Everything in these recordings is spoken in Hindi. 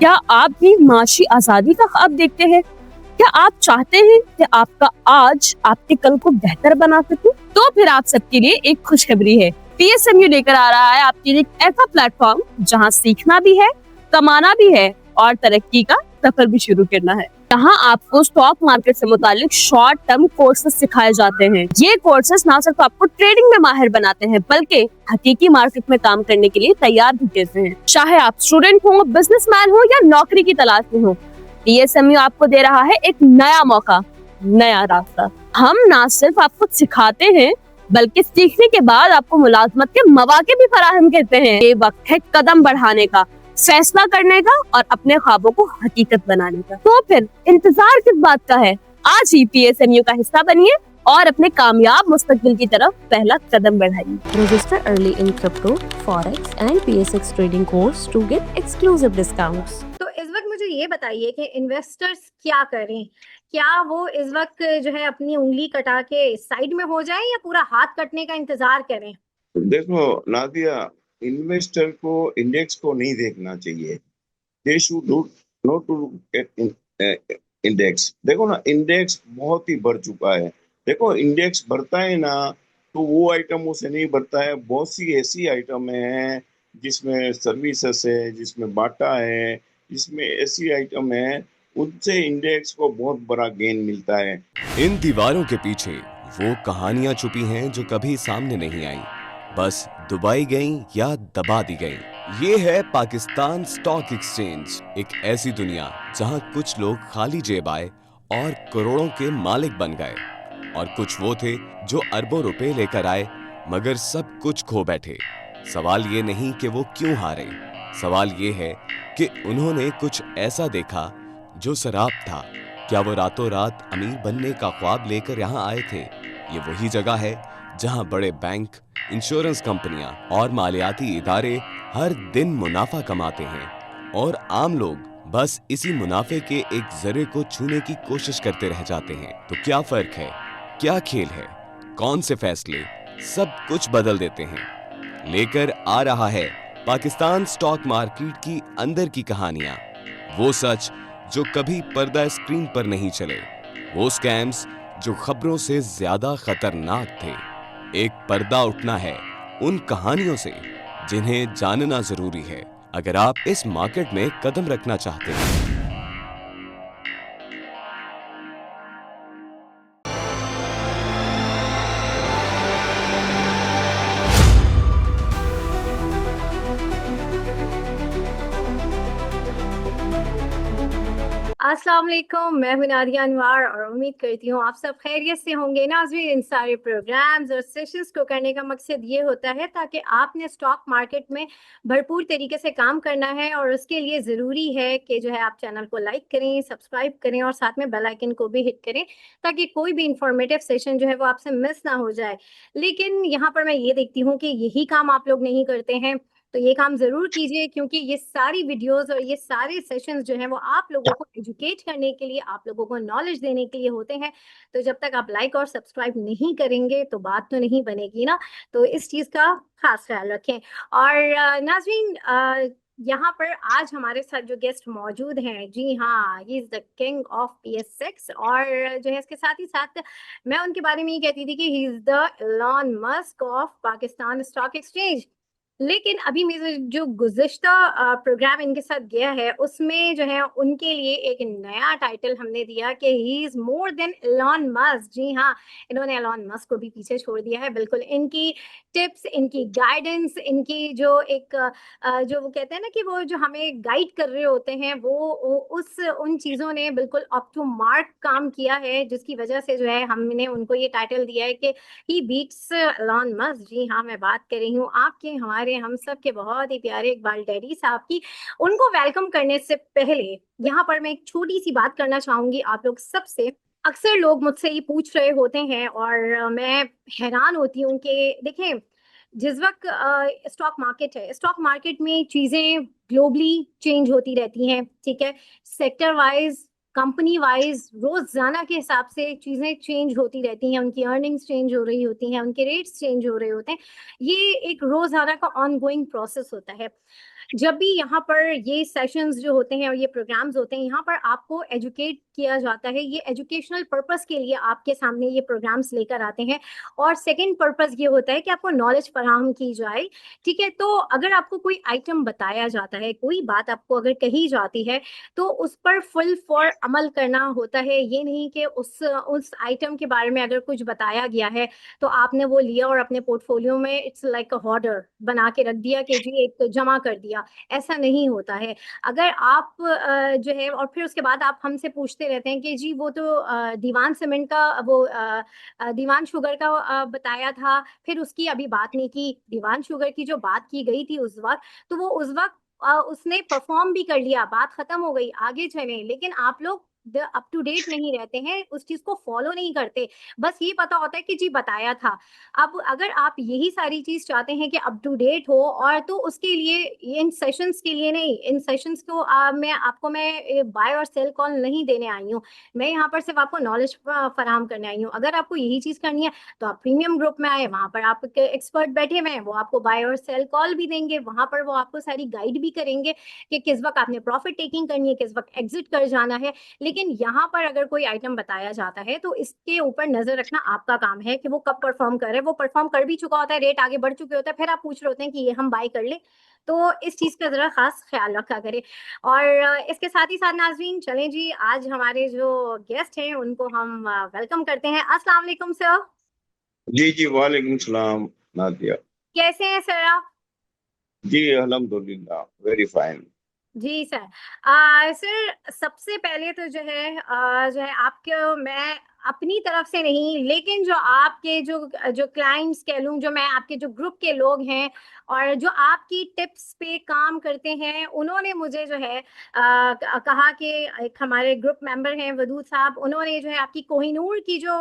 क्या आप भी माशी आजादी का ख्वाब देखते हैं? क्या आप चाहते हैं कि आपका आज आपके कल को बेहतर बना सके? तो फिर आप सबके लिए एक खुशखबरी है। पीएसएमयू लेकर आ रहा है आपके लिए एक ऐसा प्लेटफॉर्म जहां सीखना भी है, कमाना भी है और तरक्की का सफर भी शुरू करना है। यहाँ आपको स्टॉक मार्केट से मुतालिक शॉर्ट टर्म कोर्सेज सिखाए जाते हैं। ये कोर्सेज ना सिर्फ आपको ट्रेडिंग में माहिर बनाते हैं बल्कि हकीकी मार्केट में काम करने के लिए तैयार भी करते हैं। चाहे आप स्टूडेंट हो, बिजनेसमैन हो या नौकरी की तलाश में हो, पीएसएमयू आपको दे रहा है एक नया मौका, नया रास्ता। हम ना सिर्फ आपको सिखाते हैं बल्कि सीखने के बाद आपको मुलाजमत के मौके भी फराहम करते हैं। ये वक्त है कदम बढ़ाने का, फैसला करने का और अपने ख्वाबों को हकीकत बनाने का। तो फिर इंतजार किस बात का है? आज ही पीएसएमयू का हिस्सा बनिए और अपने कामयाब मुस्तकबिल की तरफ पहला कदम बढ़ाइए। Register early in crypto, forex and PSX trading course to get exclusive discounts. तो इस वक्त मुझे ये बताइए कि इन्वेस्टर्स क्या करें? क्या वो इस वक्त जो है अपनी उंगली कटा के साइड में हो जाए या पूरा हाथ कटने का इंतजार करें? देखो नादिया, इन्वेस्टर को इंडेक्स को नहीं देखना चाहिए। They should do not to at index. देखो ना, इंडेक्स बहुत ही बढ़ चुका है। देखो, इंडेक्स बढ़ता है ना तो वो आइटमों से नहीं बढ़ता है। बहुत सी ऐसी आइटम है जिसमें सर्विसेज है, जिसमें बाटा है, जिसमें ऐसी आइटम है, उनसे इंडेक्स को बहुत बड़ा गेन मिलता है। इन दीवारों के पीछे वो कहानियां छुपी हैं जो कभी सामने नहीं आई, बस दबाई गईं या दबा दी गईं। ये है पाकिस्तान स्टॉक एक्सचेंज, एक ऐसी दुनिया जहां कुछ लोग खाली जेब आए और करोड़ों के मालिक बन गए, और कुछ वो थे जो अरबों रुपए लेकर आए मगर सब कुछ खो बैठे। सवाल ये नहीं कि वो क्यों हारे, सवाल ये है कि उन्होंने कुछ ऐसा देखा जो शराब था। क्या वो रातों रात अमीर बनने का ख्वाब लेकर यहाँ आए थे? ये वही जगह है जहाँ बड़े बैंक, इंश्योरेंस कंपनियां और मालियाती इदारे हर दिन मुनाफा कमाते हैं और आम लोग बस इसी मुनाफे के एक जर्रे को छूने की कोशिश करते रह जाते हैं। तो क्या फर्क है, क्या खेल है, कौन से फैसले सब कुछ बदल देते हैं? लेकर आ रहा है पाकिस्तान स्टॉक मार्केट की अंदर की कहानियां, वो सच जो कभी पर्दा स्क्रीन पर नहीं चले, वो स्कैम्स जो खबरों से ज्यादा खतरनाक थे। एक पर्दा उठना है उन कहानियों से जिन्हें जानना जरूरी है अगर आप इस मार्केट में कदम रखना चाहते हैं। अस्सलाम वालेकुम, मैं हूं नादिया अनवर और उम्मीद करती हूँ आप सब खैरियत से होंगे। नाज़रीन, इन सारे प्रोग्राम्स और सेशंस को करने का मकसद ये होता है ताकि आपने स्टॉक मार्केट में भरपूर तरीके से काम करना है, और उसके लिए ज़रूरी है कि जो है आप चैनल को लाइक करें, सब्सक्राइब करें और साथ में बेल आइकन को भी हिट करें ताकि कोई भी इंफॉर्मेटिव सेशन जो है वो आपसे मिस ना हो जाए। लेकिन यहाँ पर मैं ये देखती हूँ कि यही काम आप लोग नहीं करते हैं, तो ये काम ज़रूर कीजिए, क्योंकि ये सारी वीडियोस और ये सारे सेशंस जो हैं वो आप लोगों को एजुकेट करने के लिए, आप लोगों को नॉलेज देने के लिए होते हैं। तो जब तक आप लाइक और सब्सक्राइब नहीं करेंगे तो बात तो नहीं बनेगी ना। तो इस चीज़ का खास ख्याल रखें। और नाज़रीन, यहाँ पर आज हमारे साथ जो गेस्ट मौजूद हैं, जी हाँ, ही is the king of PSX, और जो है इसके साथ ही साथ मैं उनके बारे में ये कहती थी कि he is the Elon Musk of Pakistan stock exchange. लेकिन अभी मेरे जो गुज़िश्ता प्रोग्राम इनके साथ गया है, उसमें जो है उनके लिए एक नया टाइटल हमने दिया कि he is more than Elon Musk. जी हाँ, इन्होंने एलन मस्क को भी पीछे छोड़ दिया है। बिल्कुल इनकी टिप्स, इनकी गाइडेंस, इनकी जो एक जो वो कहते हैं ना कि वो जो हमें गाइड कर रहे होते हैं, वो उस उन चीज़ों ने बिल्कुल अप टू मार्क काम किया है, जिसकी वजह से जो है हमने उनको ये टाइटल दिया है कि ही बीट्स एलन मस्क। जी हाँ, मैं बात कर रही हूँ आपके, हमारे, हम सब के बहुत ही प्यारे इकबाल डैडी साहब की। उनको वेलकम करने से पहले यहाँ पर मैं एक छोटी सी बात करना चाहूंगी आप लोग सबसे। अक्सर लोग मुझसे ये पूछ रहे होते हैं और मैं हैरान होती हूँ कि देखें, जिस वक्त स्टॉक मार्केट है, स्टॉक मार्केट में चीज़ें ग्लोबली चेंज होती रहती हैं, ठीक है, सेक्टर वाइज कंपनी वाइज रोजाना के हिसाब से चीजें चेंज होती रहती हैं, उनकी अर्निंग्स चेंज हो रही होती हैं, उनके रेट्स चेंज हो रहे होते हैं। ये एक रोजाना का ऑनगोइंग प्रोसेस होता है। जब भी यहाँ पर ये सेशंस जो होते हैं और ये प्रोग्राम्स होते हैं, यहाँ पर आपको एजुकेट किया जाता है। ये एजुकेशनल पर्पस के लिए आपके सामने ये प्रोग्राम्स लेकर आते हैं। और सेकंड पर्पस ये होता है कि आपको नॉलेज फराहम की जाए। ठीक है, तो अगर आपको कोई आइटम बताया जाता है, कोई बात आपको अगर कही जाती है, तो उस पर फुल फॉर अमल करना होता है। ये नहीं कि उस आइटम के बारे में अगर कुछ बताया गया है तो आपने वो लिया और अपने पोर्टफोलियो में इट्स लाइक अ होर्डर बना के रख दिया कि जी एक जमा कर दिया। ऐसा नहीं होता है। अगर आप जो है, और फिर उसके बाद आप हमसे पूछते रहते हैं कि जी वो तो दीवान सीमेंट का वो दीवान शुगर का बताया था, फिर उसकी अभी बात नहीं की। दीवान शुगर की जो बात की गई थी उस वक्त, तो वो उस वक्त उसने परफॉर्म भी कर लिया, बात खत्म हो गई, आगे चले। लेकिन आप लोग अप टू डेट नहीं रहते हैं, उस चीज को फॉलो नहीं करते। बस ये पता होता है कि जी बताया था। अब अगर आप यही सारी चीज चाहते हैं कि अप टू डेट हो, और तो उसके लिए इन सेशंस के लिए नहीं, इन सेशंस को मैं बाय और सेल कॉल नहीं देने आई हूँ। मैं यहाँ पर सिर्फ आपको नॉलेज फराहम करने आई हूँ। अगर आपको यही चीज करनी है तो आप प्रीमियम ग्रुप में आए, वहां पर आपके एक्सपर्ट बैठे हुए हैं, वो आपको बाय और सेल कॉल भी देंगे। वहां पर वो आपको सारी गाइड भी करेंगे कि किस वक्त आपने प्रॉफिट टेकिंग करनी है, किस वक्त एग्जिट कर जाना है। लेकिन यहाँ पर अगर कोई आइटम बताया जाता है तो इसके ऊपर नजर रखना आपका काम है कि वो कब परफॉर्म कर रहे हैं। वो परफॉर्म कर भी चुका होता है, रेट आगे बढ़ चुके होते हैं, फिर आप पूछ रहे होते हैं कि ये हम बाय कर ले। तो इस चीज का जरा खास ख्याल रखा करें। और इसके साथ ही साथ नाजरीन, चलें जी आज हमारे जो गेस्ट हैं उनको हम वेलकम करते हैं। अस्सलाम वालेकुम सर। जी जी, वालेकुम सलाम नादिया। कैसे हैं सर आप? जी अल्हम्दुलिल्लाह, वेरी फाइन। जी सर। सर सबसे पहले तो जो है आपके, मैं अपनी तरफ से नहीं, लेकिन जो आपके जो जो क्लाइंट्स कह लूँ, जो मैं आपके जो ग्रुप के लोग हैं और जो आपकी टिप्स पे काम करते हैं, उन्होंने मुझे जो है कहा कि एक हमारे ग्रुप मेंबर हैं वदूद साहब, उन्होंने जो है आपकी कोहिनूर की जो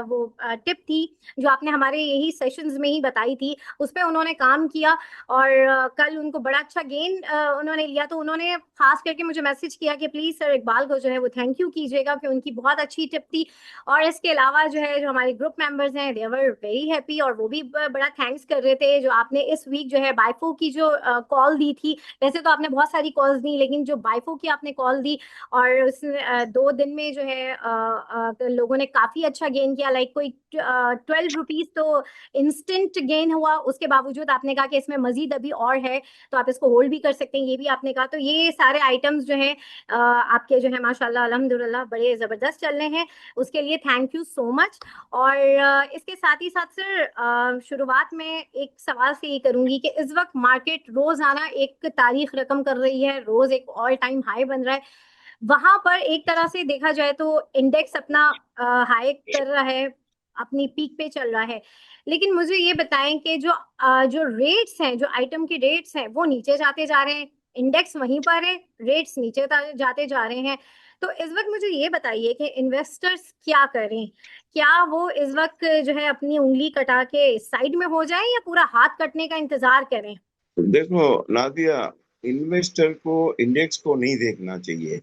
वो टिप थी, जो आपने हमारे यही सेशंस में ही बताई थी, उस पर उन्होंने काम किया। और कल उनको बड़ा अच्छा गेन उन्होंने लिया। तो उन्होंने खास करके मुझे मैसेज किया कि प्लीज सर इकबाल को जो है वो थैंक यू कीजिएगा कि उनकी बहुत अच्छी टिप थी। और इसके अलावा जो है जो हमारे ग्रुप मेंबर्स हैं, दे वर वेरी हैप्पी, और वो भी बड़ा थैंक्स कर रहे थे जो आपने इस वीक जो है बाइफो की जो कॉल दी थी। वैसे तो आपने बहुत सारी कॉल्स दी, लेकिन जो बाइफो की आपने कॉल दी, और उस 2 दिन में जो है लोगों ने काफी अच्छा गेन किया। लाइक कोई 12 रुपीज तो इंस्टेंट गेन हुआ। उसके बावजूद आपने कहा कि इसमें मजीद अभी और है, तो आप इसको होल्ड भी कर सकते हैं, ये भी आपने कहा। तो ये सारे आइटम्स जो हैं आपके जो है माशाल्लाह अल्हम्दुलिल्लाह बड़े जबरदस्त चल रहे हैं। उसके लिए थैंक यू सो मच। और इसके साथ ही साथ सर शुरुआत में एक सवाल से ये करूंगी कि इस वक्त मार्केट रोजाना एक तारीख रकम कर रही है, रोज एक ऑल टाइम हाई बन रहा है। वहां पर एक तरह से देखा जाए तो इंडेक्स अपना हाई कर रहा है, अपनी पीक पे चल रहा है। लेकिन मुझे ये बताएं कि जो रेट्स हैं, जो आइटम के रेट्स हैं, वो नीचे जाते जा रहे हैं, इंडेक्स वहीं पर है, रेट्स नीचे जाते जा रहे हैं। तो इस वक्त मुझे ये बताइए कि इन्वेस्टर्स क्या करें? क्या वो इस वक्त जो है अपनी उंगली कटा के साइड में हो जाए, या पूरा हाथ कटने का इंतजार करें? देखो नादिया, इन्वेस्टर को इंडेक्स को नहीं देखना चाहिए।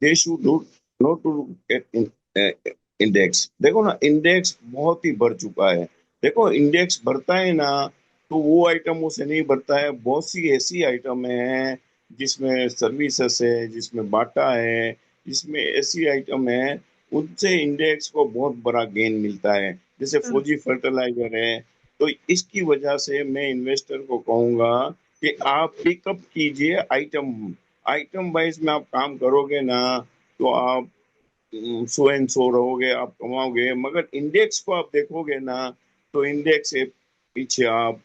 They should do not to at index. देखो ना, इंडेक्स बहुत ही बढ़ चुका है। देखो इंडेक्स बढ़ता है ना, तो वो आइटमों से नहीं बढ़ता है। बहुत सी ऐसी आइटम है जिसमें सर्विसेज है, जिसमें बाटा है, जिसमें ऐसी आइटम है, उनसे इंडेक्स को बहुत बड़ा गेन मिलता है। जैसे हम्म। फौजी फर्टिलाइजर है। तो इसकी वजह से मैं इन्वेस्टर को कहूंगा कि आप पिकअप कीजिए आइटम। आइटम वाइज में आप काम करोगे ना, तो आप सो एंड सो रहोगे, आप कमाओगे। मगर इंडेक्स को आप देखोगे ना, तो इंडेक्स से पीछे आप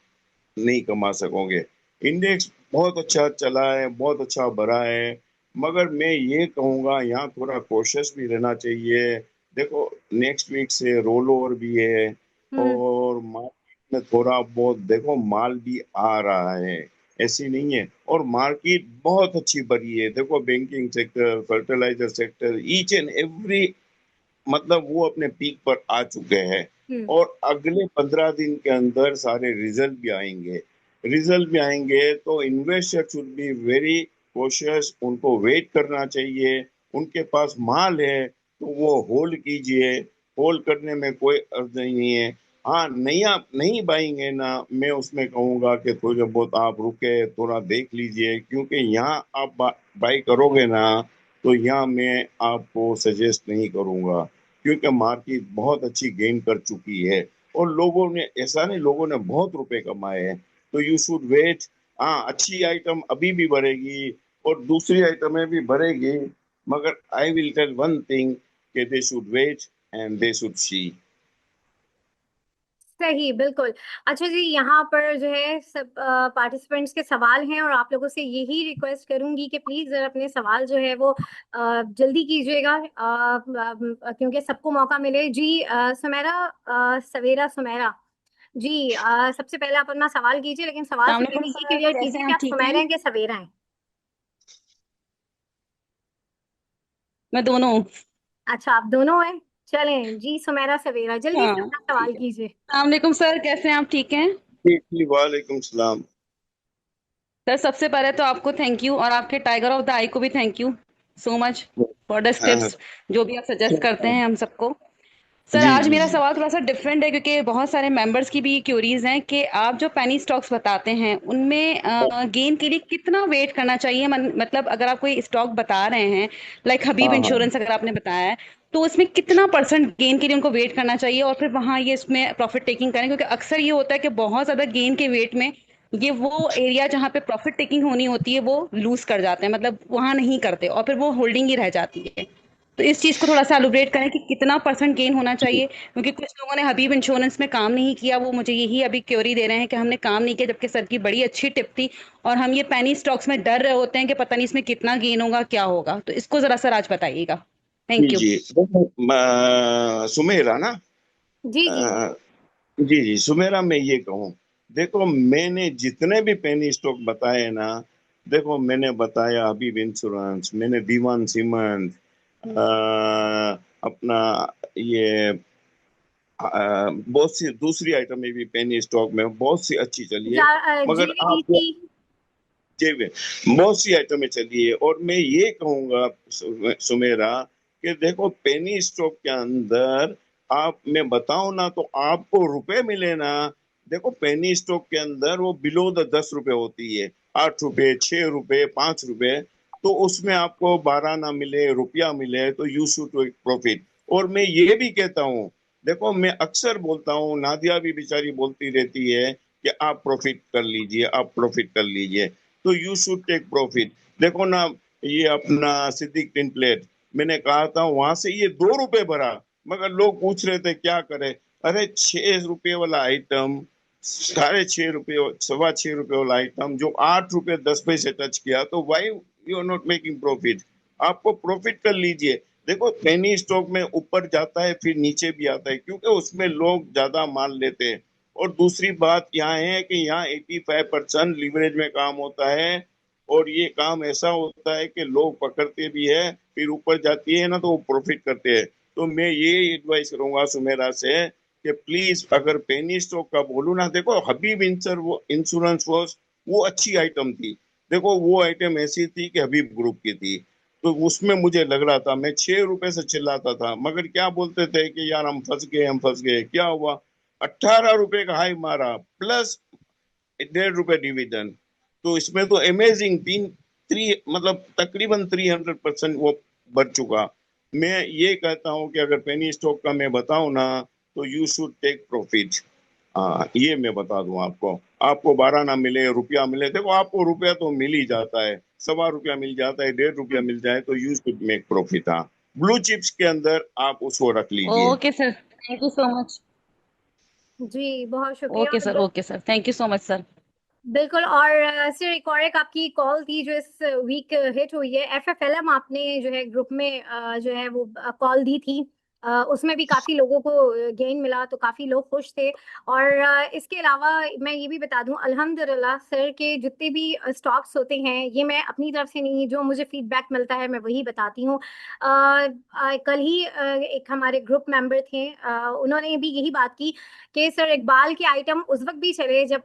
नहीं कमा सकोगे। इंडेक्स बहुत अच्छा चला है, बहुत अच्छा भरा है, मगर मैं ये कहूँगा यहाँ थोड़ा कोशिश भी रहना चाहिए। देखो नेक्स्ट वीक से रोल ओवर भी है, हम्म। और मार्केट में थोड़ा बहुत देखो माल भी आ रहा है, ऐसी नहीं है। और मार्केट बहुत अच्छी भरी है। देखो banking sector, fertilizer sector, each and every, मतलब वो अपने पीक पर आ चुके हैं। हम्म। और अगले 15 दिन के अंदर सारे रिजल्ट भी आएंगे। रिजल्ट भी आएंगे तो investor should be very cautious, उनको वेट करना चाहिए। उनके पास माल है तो वो होल्ड कीजिए, होल्ड करने में कोई अर्थ नहीं है। हाँ, नहीं बाएंगे ना, मैं उसमें कहूंगा कि थोड़े बहुत आप रुके, थोड़ा देख लीजिए, क्योंकि यहाँ आप बाई करोगे ना तो यहाँ मैं आपको सजेस्ट नहीं करूंगा, क्योंकि मार्केट बहुत अच्छी गेन कर चुकी है और लोगों ने, ऐसा नहीं, लोगों ने बहुत रुपए कमाए हैं। तो यू शुड वेट। हाँ, अच्छी आइटम अभी भी बढ़ेगी और दूसरी आइटमें भी बढ़ेगी, मगर I will tell one thing कि they should wait and they should see. सही, बिल्कुल। अच्छा जी, यहाँ पर जो है सब पार्टिसिपेंट्स के सवाल हैं और आप लोगों से यही रिक्वेस्ट करूंगी कि प्लीज़ ज़रा अपने सवाल जो है वो जल्दी कीजिएगा, क्योंकि सबको मौका मिले। जी सवेरा सुमेरा जी, सबसे पहले आप अपना सवाल कीजिए, लेकिन सवाल से अस्सलामुअलैकुम पहले ये सर, क्लियर कैसे कीजिए हैं कि आप? आप ठीक सुमेरा हैं? हैं कि सवेरा हैं? मैं दोनों हूँ। अच्छा, आप दोनों हैं। चलें जी, सुमेरा सवेरा जल्दी से हाँ, अपना ठीक सवाल है। कीजिए। अस्सलामुअलैकुम सर, कैसे हैं आप? ठीक हैं? जी जी, वालेकुम सलाम। सर सबसे पहले तो आपको थैंक यू और आपके टाइगर ऑफ द आई को भी thank you so much for the हाँ, टिप्स जो भी आप सजेस्ट करते हैं हम सबको। सर जी आज जी मेरा जी। सवाल थोड़ा सा डिफरेंट है क्योंकि बहुत सारे मेंबर्स की भी क्यूरीज हैं कि आप जो पेनी स्टॉक्स बताते हैं उनमें गेन के लिए कितना वेट करना चाहिए। मतलब अगर आप कोई स्टॉक बता रहे हैं लाइक हबीब हाँ हाँ। इंश्योरेंस अगर आपने बताया है तो उसमें कितना परसेंट गेन के लिए उनको वेट करना चाहिए और फिर वहां ये इसमें प्रॉफिट टेकिंग करें, क्योंकि अक्सर ये होता है कि बहुत ज्यादा गेन के वेट में ये वो एरिया जहाँ पे प्रॉफिट टेकिंग होनी होती है वो लूज कर जाते हैं, मतलब वहां नहीं करते और फिर वो होल्डिंग ही रह जाती है। तो इस चीज को थोड़ा सा एलुब्रेट करें कि कितना परसेंट गेन होना चाहिए, क्योंकि कुछ लोगों ने हबीब इंश्योरेंस में काम नहीं किया, वो मुझे यही अभी क्योरी दे रहे हैं कि हमने काम नहीं किया, जबकि सर की बड़ी अच्छी टिप थी और हम ये पेनी स्टॉक्स में डर रहे होते हैं कि पता नहीं इसमें कितना गेन होगा क्या होगा। तो इसको जरा सर आज बताइएगा। जी थैंक यू। जी, देखो, सुमेरा ना, जी जी। अ, जी जी, सुमेरा में ये कहूँ, देखो मैंने जितने भी पेनी स्टॉक बताए ना, देखो मैंने बताया हबीब इंश्योरेंस, मैंने दीवान सीमेंट, अपना ये बहुत सी दूसरी आइटम में भी पेनी स्टॉक में बहुत सी अच्छी चली है, मगर आप JVDC। जी बहुत सी आइटमें चली है। और मैं ये कहूंगा सुमेरा कि देखो पेनी स्टॉक के अंदर आप, मैं बताऊं ना तो आपको रुपए मिले ना, देखो पेनी स्टॉक के अंदर वो बिलो द 10 रुपए होती है, 8 रुपए, 6 रुपए, 5 रुपए, तो उसमें आपको 12 ना मिले, रुपया मिले, तो यू शुड टेक प्रॉफिट। और मैं ये भी कहता हूँ, देखो मैं अक्सर बोलता हूँ, नादिया भी बेचारी बोलती रहती है कि आप प्रॉफिट कर लीजिए, आप प्रॉफिट कर लीजिए, तो यू शुड टेक प्रॉफिट। देखो ना, ये अपना सिद्दीक टिन प्लेट, मैंने कहा था वहां से ये 2 रुपए भरा, मगर लोग पूछ रहे थे क्या करे। अरे 6 रुपए वाला आइटम, 6.5 रुपए, 6.25 रुपए वाला आइटम जो 8 रुपए 10 पैसे टच किया, तो why you are not making profit? आपको प्रॉफिट कर लीजिए। देखो पेनी स्टॉक में ऊपर जाता है फिर नीचे भी आता है, क्योंकि उसमें लोग ज्यादा माल लेते हैं। और दूसरी बात यहाँ है कि यहाँ 85% लीवरेज में काम होता है, और ये काम ऐसा होता है कि लोग पकड़ते भी है, फिर ऊपर जाती है ना तो वो प्रॉफिट करते हैं। तो मैं ये एडवाइस करूंगा सुमेरा से कि प्लीज, अगर पेनी स्टॉक का बोलूँ ना, देखो हबीब इंश्योरेंस वो अच्छी आइटम थी। देखो वो आइटम ऐसी थी कि हबीब ग्रुप की थी, तो उसमें मुझे लग रहा था, मैं 6 रुपए से चिल्लाता था, मगर क्या बोलते थे कि यार हम फंस गए, हम फंस गए। क्या हुआ? 18 रुपए का हाई मारा, प्लस 1.5 रुपए डिविडेंड। तो इसमें तो अमेजिंग तीन थ्री मतलब तकरीबन 300% वो बढ़ चुका। मैं ये कहता हूँ कि अगर पेनी स्टॉक का मैं बताऊं ना, तो यू शुड टेक प्रॉफिट। हाँ, ये मैं बता दूं आपको, आपको 12 ना मिले, रुपया मिले, देखो आपको रुपया तो मिल ही जाता है, 1.25 रुपया मिल जाता है, 1.5 रुपया मिल जाए, तो यू शुड मेक प्रॉफिट। हाँ, ब्लू चिप्स के अंदर आप उसको रख लीजिए। Okay sir, thank you so much. जी, बहुत शुक्रिया। Okay sir, okay sir, thank you so much sir. बिल्कुल। और सर एक और एक आपकी कॉल थी जो इस वीक हिट हुई है, FFLM आपने जो है ग्रुप में जो है वो कॉल दी थी, उसमें भी काफ़ी लोगों को गेन मिला, तो काफ़ी लोग खुश थे। और इसके अलावा मैं ये भी बता दूँ, अल्हम्दुलिल्लाह सर के जितने भी स्टॉक्स होते हैं, ये मैं अपनी तरफ से नहीं, जो मुझे फीडबैक मिलता है मैं वही बताती हूँ। कल ही एक हमारे ग्रुप मेंबर थे, उन्होंने भी यही बात की कि सर इकबाल के आइटम उस वक्त भी चले जब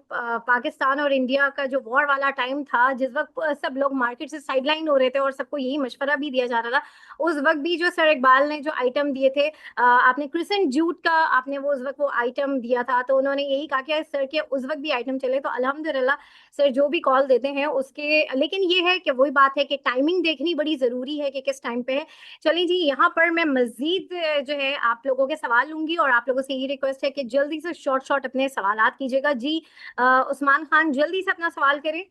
पाकिस्तान और इंडिया का जो वॉर वाला टाइम था, जिस वक्त सब लोग मार्केट से साइडलाइन हो रहे थे और सबको यही मशवरा भी दिया जा रहा था, उस वक्त भी जो सर इकबाल ने जो आइटम दिए थे, आपने क्रिसेंट जूट का आपने वो उस वक्त वो आइटम दिया था, तो उन्होंने यही कहा कि सर के उस वक्त भी आइटम चले। तो अल्हम्दुलिल्लाह सर जो भी कॉल देते हैं उसके, लेकिन ये है कि वही बात है कि टाइमिंग देखनी बड़ी ज़रूरी है कि किस टाइम पे है। चलिए जी, यहाँ पर मैं मज़ीद जो है आप लोगों के सवाल लूँगी, और आप लोगों से ये रिक्वेस्ट है कि जल्दी से शॉर्ट अपने सवालात कीजिएगा। जी उस्मान खान, जल्दी से अपना सवाल करें।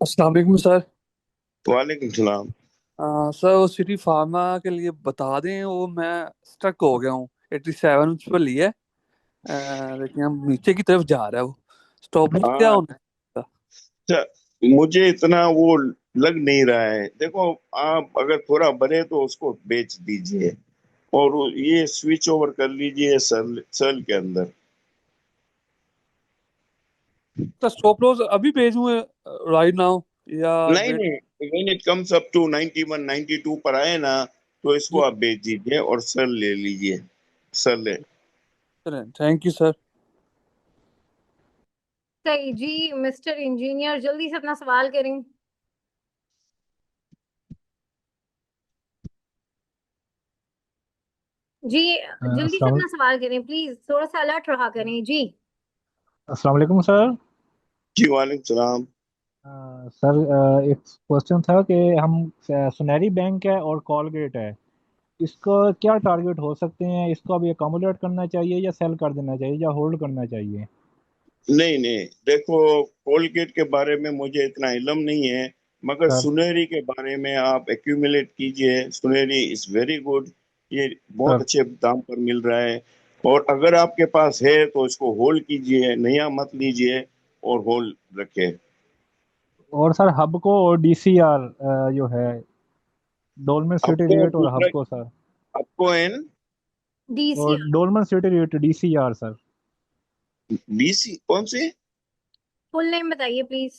अस्सलाम वालेकुम सर। वालेकुम सलाम। सर वो सिटी फार्मा के लिए बता दें, वो मैं स्टक हो गया हूँ 87 उस पर लिए, लेकिन हम नीचे की तरफ जा रहा है वो। स्टॉप लॉस क्या हाँ, होना है? अच्छा, मुझे इतना वो लग नहीं रहा है। देखो, आप अगर थोड़ा बढ़े तो उसको बेच दीजिए और ये स्विच ओवर कर लीजिए सेल सेल के अंदर। सर स्टॉप लॉस अभी भेजूँ राइट नाउ या नहीं वेट? नहीं, when it comes up to 91 92 पर आए ना, तो इसको आप बेच दीजिए और सेल ले लीजिए। सेल ले। Thank you sir. सही जी, मिस्टर इंजीनियर जल्दी से अपना सवाल करें। जी जल्दी से अस्सलाम अपना सवाल करें प्लीज, थोड़ा सा अलर्ट रहा करें जी। अस्सलाम वालेकुम सर। जी वालेकुम सलाम। सर एक क्वेश्चन था कि हम सुनहरी बैंक है और कॉलगेट है, इसको क्या टारगेट हो सकते हैं? इसको अभी अकोमोडेट करना चाहिए या सेल कर देना चाहिए या होल्ड करना चाहिए? नहीं नहीं, देखो, कोलगेट के बारे में मुझे इतना इल्म नहीं है, मगर सर सुनहरी के बारे में आप एक्यूमुलेट कीजिए। सुनहरी इज वेरी गुड, ये बहुत सर अच्छे दाम पर मिल रहा है। और अगर आपके पास है तो इसको होल्ड कीजिए, नया मत लीजिए और होल्ड रखे। और सर हबको और डीसीआर जो है, डोलमन सिटी आपको रेट और दूसरा, हबको सर, आपको एन डीसी और Dolmen city rate DCR sir. BC कौन से? फुल नेम बताइए please.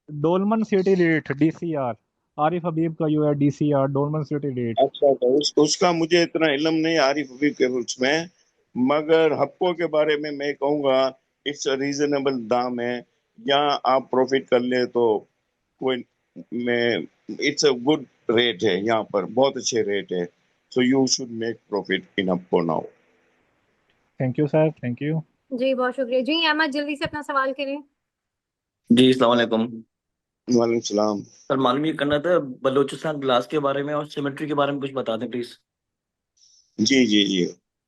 Dolmen city rate DCR, Arif Habib का जो है डीसीआर डोलमन सिटी रेट। अच्छा अच्छा, उसका मुझे इतना इल्म नहीं आरिफ हबीब के उसमें, मगर हप्पो के बारे में मैं कहूँगा इट्स रीजनेबल दाम है। यहाँ आप प्रॉफिट कर ले तो कोई, मैं, इट्स अ गुड रेट है, यहाँ पर बहुत अच्छे रेट है। So you should make profit in हप्पो now. Thank you sir, thank you. जी बहुत शुक्रिया जी। अहमद जल्दी से अपना सवाल करें। जी अस्सलाम वालेकुम। वालेकुम सलाम। सर मालूम ये करना था बलूचिस्तान ग्लास के बारे में और सिमेट्री के बारे में कुछ बता दें प्लीज। जी जी जी,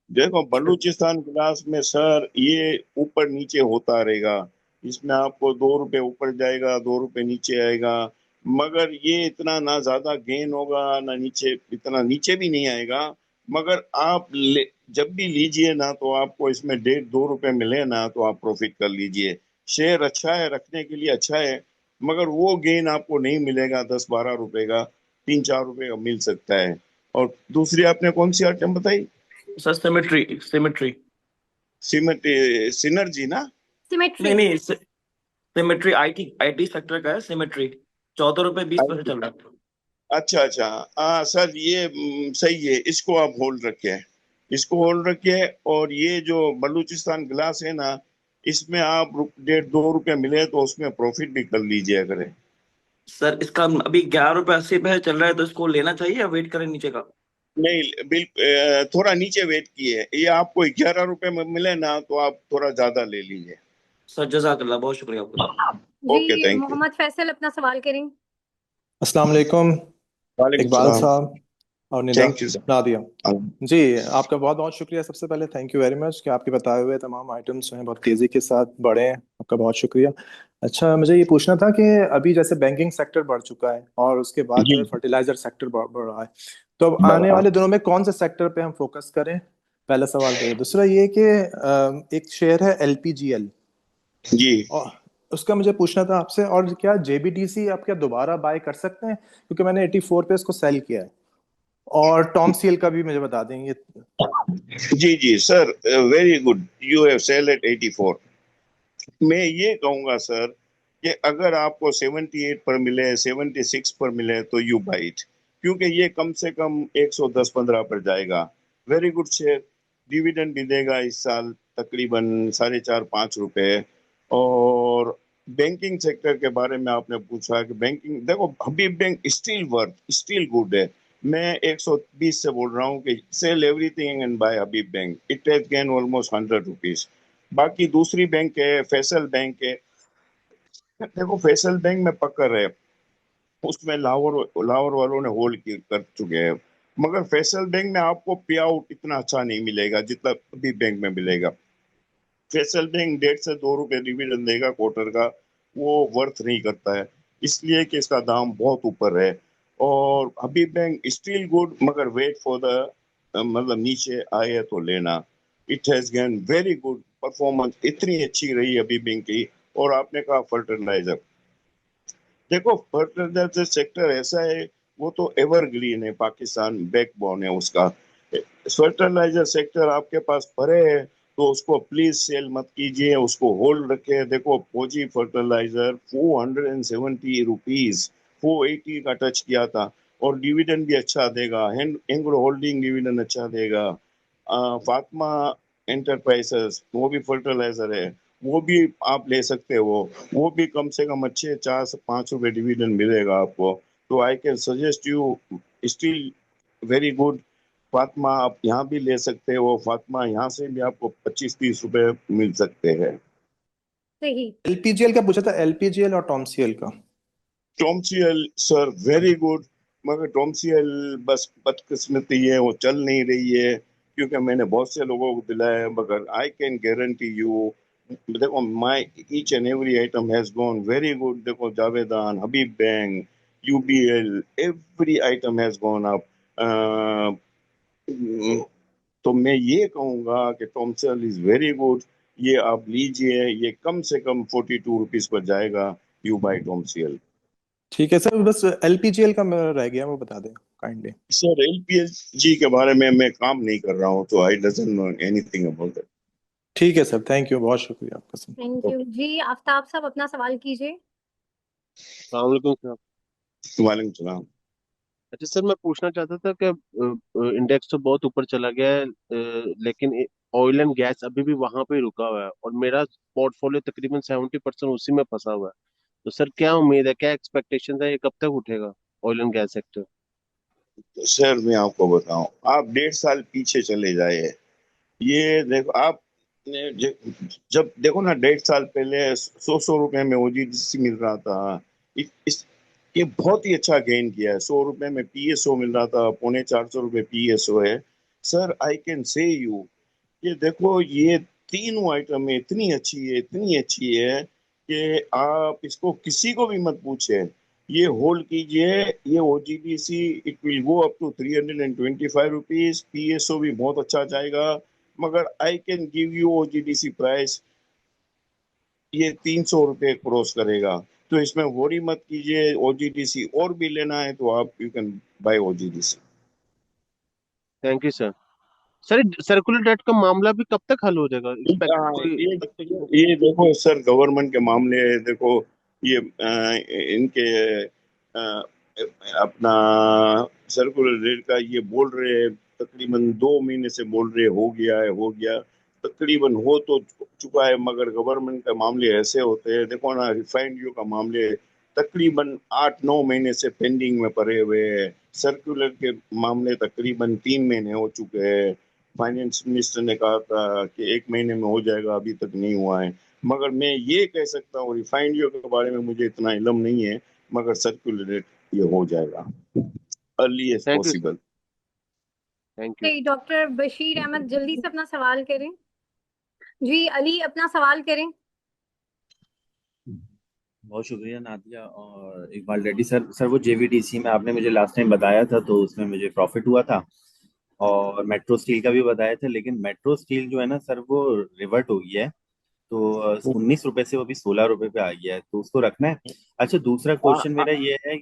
देखो, बलूचिस्तान क्लास में सर ये ऊपर नीचे होता रहेगा। इसमें आपको 2 रुपए ऊपर जाएगा, 2 रुपए नीचे आएगा, मगर ये इतना ना ज्यादा गेन होगा ना नीचे, इतना नीचे भी नहीं आएगा। मगर आप जब भी लीजिए ना तो आपको इसमें 1.5 2 रुपए मिले ना तो आप प्रॉफिट कर लीजिए। शेयर अच्छा है, रखने के लिए अच्छा है, मगर वो गेन आपको नहीं मिलेगा 10 12 रुपए का, 3 4 रुपए का मिल सकता है। और दूसरी आपने कौन सी आइटम बताई? Sir symmetry symmetry. Cement, synergy ना? सिमेट्री। नहीं नहीं, सिमेट्री आईटी आईटी सेक्टर का है सिमेट्री। 14 रुपए 20 पैसे चल रहा है। अच्छा अच्छा, हाँ सर, ये सही है, इसको आप होल्ड रखिए, इसको होल्ड रखिए। और ये जो बलूचिस्तान ग्लास है ना, इसमें आप 1.5 2 रुपए मिले तो उसमें प्रॉफिट भी कर लीजिए करें। सर इसका अभी 11 रुपए 80 पैसे चल रहा है, तो इसको लेना चाहिए या वेट करें नीचे का। नहीं, थोड़ा नीचे वेट किए, ये आपको 11 रुपए में मिले ना तो आप थोड़ा ज्यादा ले लीजिए। सर जजाकल्ला, बहुत शुक्रिया आपका। ओके, जी थैंक यू। मोहम्मद फैसल अपना सवाल करें। अस्सलाम वालेकुम वालेकुम इकबाल सलाम। साहब और थैंक यू सर। नादिया जी। आपका बहुत बहुत शुक्रिया। सबसे पहले थैंक यू वेरी मच कि आपके बताए हुए तमाम आइटम्स जो हैं बहुत तेज़ी के साथ बढ़े हैं। आपका बहुत शुक्रिया। अच्छा, मुझे ये पूछना था कि अभी जैसे बैंकिंग सेक्टर बढ़ चुका है और उसके बाद जो जी, है फर्टिलाइजर सेक्टर बढ़ रहा है, तो अब आने बड़ा। वाले दिनों में कौन से सेक्टर पे हम फोकस करें? पहला सवाल तो ये। दूसरा ये कि एक शेयर है LPGL, जी, और उसका मुझे पूछना था आपसे, और क्या JBTC आप क्या दोबारा बाय कर सकते हैं, क्योंकि मैंने 84 पे इसको सेल किया है। और टॉम सीएल का भी मुझे बता देंगे। जी जी sir, very good, you have sell at 84। मैं ये कहूंगा सर कि अगर आपको 78 पर मिले, 76 पर मिले तो यू बाई इट, क्योंकि ये कम से कम 110-15 पर जाएगा। वेरी गुड शेयर, डिविडेंड भी देगा इस साल तकरीबन 4.5-5 रुपए। और बैंकिंग सेक्टर के बारे में आपने पूछा कि बैंकिंग, देखो Habib bank still worth, still good है। मैं 120 से बोल रहा हूँ कि sell everything and buy Habib bank, it has gain almost 100 rupees. बाकी दूसरी बैंक है फैसल बैंक है, देखो फैसल बैंक में पकड़ है, उसमें लाहौर लाहौर वालों ने होल्ड कर चुके हैं। मगर फैसल बैंक में आपको पे आउट इतना अच्छा नहीं मिलेगा जितना अभी बैंक में मिलेगा। फैसल बैंक 1.5 से 2 रुपए डिविडेंड देगा क्वार्टर का, वो वर्थ नहीं करता है, इसलिए कि इसका दाम बहुत ऊपर है। और हबीब बैंक स्टिल गुड, मगर वेट फॉर द, मतलब नीचे आए तो लेना। It has gain very good performance, इतनी अच्छी रही हबीब बैंक की। और आपने कहा फर्टिलाइजर, देखो फर्टिलाइजर सेक्टर ऐसा है, वो तो एवरग्रीन है, पाकिस्तान बैकबोन है उसका। फर्टिलाइजर सेक्टर आपके पास पड़े है तो उसको प्लीज सेल मत कीजिए, उसको होल्ड रखे। देखो फौजी फर्टिलाइजर 470 रुपीज, 480 का टच किया था, और डिविडेंड भी अच्छा देगा, एंग्रो होल्डिंग डिविडेंड अच्छा देगा। फातिमा एंटरप्राइजेस वो भी फर्टिलाइजर है, वो भी आप ले सकते हो, वो भी कम से कम अच्छे 4 से 5 रुपए डिविडेंड मिलेगा आपको। तो I can suggest you still very good. Fatima आप यहाँ भी ले सकते हो, फातिमा यहाँ से भी आपको 25-30 रुपए मिल सकते हैं। सही। एलपीजीएल का पूछा था, एलपीजीएल और टॉम सीएल का। टॉमसीएल सर वेरी गुड, मगर टॉमसीएल बस बदकिस्मती है, वो चल नहीं रही है, क्योंकि मैंने बहुत से लोगों को दिलाया है। मगर आई कैन गारंटी यू, देखो my each and every item has gone very good. देखो Javedan, Habib bank, UBL, every item has gone up. तो मैं ये कहूंगा कि टॉमसीएल इज वेरी गुड, ये आप लीजिए, ये कम से कम 42 रुपीज पर जाएगा। You buy TOMCL. ठीक है सर, बस एलपीजीएल का मेरा रह गया, वो बता दें काइंडली। सर एलपीएचजी के बारे में मैं काम नहीं कर रहा हूँ, तो I doesn't know anything about that. ठीक है सर, थैंक यू, बहुत शुक्रिया आपका सर। थैंक यू जी। आफ्ताब साहब अपना सवाल कीजिए। अस्सलाम वालेकुम सर। वालेकुम सलाम। अच्छा सर, मैं पूछना चाहता था कि इंडेक्स तो बहुत ऊपर चला गया है, लेकिन ऑयल एंड गैस अभी भी वहां पे ही रुका हुआ है और मेरा पोर्टफोलियो तकरीबन 70% उसी में फंसा हुआ है। तो सर क्या उम्मीद है, क्या एक्सपेक्टेशन है, ये कब तक उठेगा oil and gas sector? Sir मैं आपको बताऊं, आप 1.5 साल पीछे चले जाए, ये देखो आप ने जब देखो ना, 1.5 साल पहले 100 रुपए में ओजीडीसी मिल रहा था। ये बहुत ही अच्छा गेन किया है, 100 रुपए में पीएसओ मिल रहा था, 350 रुपए पीएसओ है। Sir I can say you, ये देखो ये तीनों आइटम इतनी अच्छी है, इतनी अच्छी है कि आप इसको किसी को भी मत पूछे, ये होल्ड कीजिए। ये OGDC it will go up to 325 rupees, PSO भी बहुत अच्छा जाएगा। मगर I can give you OGDC price, ये 300 रुपये क्रॉस करेगा। तो इसमें वरी मत कीजिए, ओजीडीसी और भी लेना है तो आप you can buy OGDC. Thank you sir. Sir circular debt का मामला भी कब तक हल हो जाएगा? हाँ, कोई ये देखो सर गवर्नमेंट के मामले है, देखो ये इनके अपना सर्कुलर रेट का ये बोल रहे हैं, तकरीबन 2 महीने से बोल रहे हो गया है, हो गया, तकरीबन हो तो चुका है। मगर गवर्नमेंट के मामले ऐसे होते हैं, देखो ना रिफाइनरियों का मामले तकरीबन 8-9 महीने से पेंडिंग में पड़े हुए हैं। सर्कुलर के मामले तकरीबन 3 महीने हो चुके हैं। फाइनेंस मिनिस्टर ने कहा था कि 1 महीने में हो जाएगा, अभी तक नहीं हुआ है। मगर मैं ये कह सकता हूँ, रिफाइनरियों के बारे में मुझे इतना इल्म नहीं है, मगर सर्कुलर रेट ये हो जाएगा early as thank you sir. Possible. Thank you. Doctor Bashir Ahmad जल्दी से अपना सवाल करें। जी अली अपना सवाल करें। बहुत शुक्रिया नादिया। और इकबाल रेड्डी सर वो जेवीडीसी में आपने मुझे लास्ट टाइम बताया था तो उसमें मुझे प्रॉफिट हुआ था, और मेट्रो स्टील का भी बताया था, लेकिन मेट्रो स्टील जो है ना सर वो रिवर्ट हो गया है, तो 19 रुपए से वो भी 16 रुपए पे आ गया है, तो उसको रखना है। अच्छा दूसरा हाँ क्वेश्चन मेरा ये है,